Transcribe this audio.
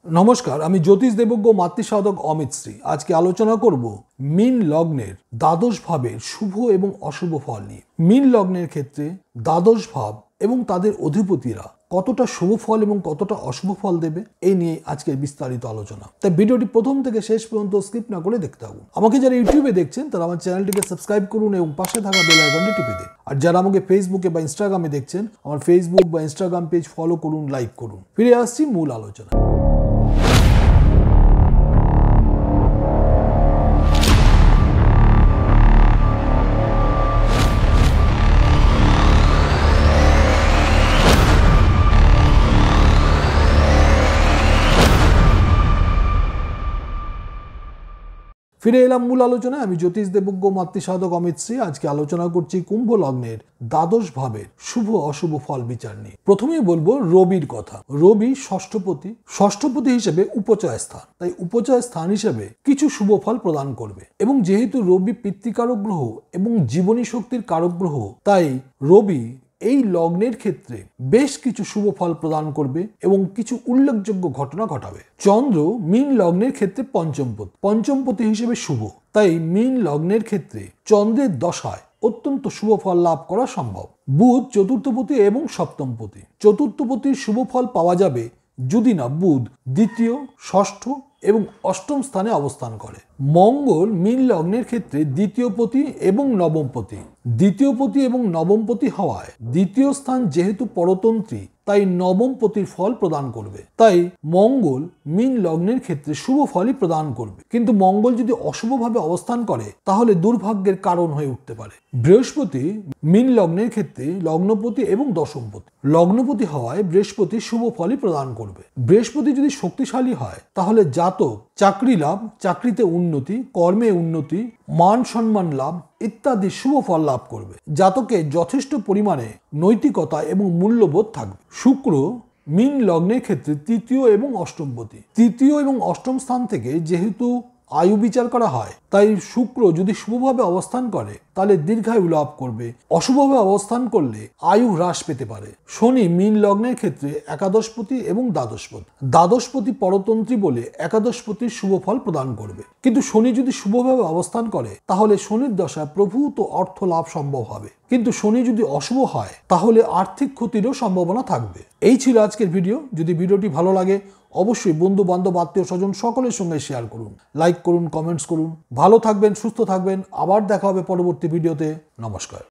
নমস্কার, আমি জ্যোতিষ দেবজ্ঞ মাতৃসাধক অমিত শ্রী। আজকে আলোচনা করব মীন লগ্নের দ্বাদশ ভাবের শুভ এবং অশুভ ফল নিয়ে। মীন লগ্নের ক্ষেত্রে দ্বাদশ ভাব এবং তাদের অধিপতিরা কতটা শুভ ফল এবং কতটা অশুভ ফল দেবে এই নিয়ে আজকের বিস্তারিত আলোচনা। তাই ভিডিওটি প্রথম থেকে শেষ পর্যন্ত স্কিপ না করে দেখতে থাকুন। আমাকে যারা ইউটিউবে দেখছেন তারা আমার চ্যানেলটিকে সাবস্ক্রাইব করুন এবং পাশে থাকা বেল আইকনটি টিপে দিন। আর যারা আমাকে ফেসবুকে বা ইনস্টাগ্রামে দেখছেন, আমার ফেসবুক বা ইনস্টাগ্রাম পেজ ফলো করুন, লাইক করুন। ফিরে আসছি মূল আলোচনা। ফিরে এলাম মূল আলোচনায়। আমি জ্যোতিষ দেবজ্ঞ মাতৃসাধক অমিত শ্রী। আজকে আলোচনা করছি কুম্ভ লগ্নের দ্বাদশ ভাবের শুভ অশুভ ফল বিচার নিয়ে। প্রথমেই বলবো রবির কথা। রবি ষষ্ঠপতি হিসেবে উপচয় স্থান, তাই উপচয় স্থান হিসেবে কিছু শুভ ফল প্রদান করবে। এবং যেহেতু রবি পিতৃকারক গ্রহ এবং জীবনী শক্তির কারক গ্রহ, তাই রবি এই লগ্নের ক্ষেত্রে বেশ কিছু শুভ ফল প্রদান করবে এবং কিছু উল্লেখযোগ্য ঘটনা ঘটাবে। চন্দ্র মীন লগ্নের ক্ষেত্রে পঞ্চমপতি হিসেবে শুভ, তাই মীন লগ্নের ক্ষেত্রে চন্দ্রের দশায় অত্যন্ত শুভ ফল লাভ করা সম্ভব। বুধ চতুর্থপতি এবং সপ্তমপতি। চতুর্থপতির শুভ ফল পাওয়া যাবে যদি না বুধ দ্বিতীয়, ষষ্ঠ এবং অষ্টম স্থানে অবস্থান করে। মঙ্গল মীন লগ্নের ক্ষেত্রে দ্বিতীয়পতি এবং নবমপতি। দ্বিতীয়পতি এবং নবমপতি হওয়ায় দ্বিতীয় স্থান যেহেতু পরতন্ত্রী, তাই নবমপতির ফল প্রদান করবে। তাই মঙ্গল মীন লগ্নের ক্ষেত্রে শুভ ফলই প্রদান করবে। কিন্তু মঙ্গল যদি অশুভভাবে অবস্থান করে তাহলে দুর্ভাগ্যের কারণ হয়ে উঠতে পারে। বৃহস্পতি মীন লগ্নের ক্ষেত্রে লগ্নপতি এবং দশমপতি। লগ্নপতি হওয়ায় বৃহস্পতি শুভ ফলই প্রদান করবে। বৃহস্পতি যদি শক্তিশালী হয় তাহলে জাতক চাকরি লাভ, চাকরিতে উন্নতি, কর্মে উন্নতি, মান সম্মান লাভ ইত্যাদি শুভ ফল লাভ করবে। জাতকে যথেষ্ট পরিমাণে নৈতিকতা এবং মূল্যবোধ থাকবে। শুক্র মীন লগ্নের ক্ষেত্রে তৃতীয় এবং অষ্টমপতি। তৃতীয় এবং অষ্টম স্থান থেকে যেহেতু আয়ু বিচার করা হয়, তাই শুক্র যদি শুভভাবে অবস্থান করে তাহলে দীর্ঘায়ু লাভ করবে। অশুভভাবে অবস্থান করলে আয়ু হ্রাস পেতে পারে। শনি মীন লগ্নের ক্ষেত্রে একাদশপতি এবং দ্বাদশপতি। দ্বাদশপতি পরতন্ত্রী বলে একাদশপতির শুভ ফল প্রদান করবে। কিন্তু শনি যদি শুভভাবে অবস্থান করে তাহলে শনির দশায় প্রভূত অর্থ লাভ সম্ভব হবে। কিন্তু শনি যদি অশুভ হয় তাহলে আর্থিক ক্ষতিরও সম্ভাবনা থাকবে। এই ছিল আজকের ভিডিও। যদি ভিডিওটি ভালো লাগে অবশ্যই বন্ধু বান্ধব আত্মীয় স্বজন সকলের সঙ্গে শেয়ার করুন, লাইক করুন, কমেন্টস করুন। ভালো থাকবেন, সুস্থ থাকবেন। আবার দেখা হবে পরবর্তী ভিডিওতে। নমস্কার।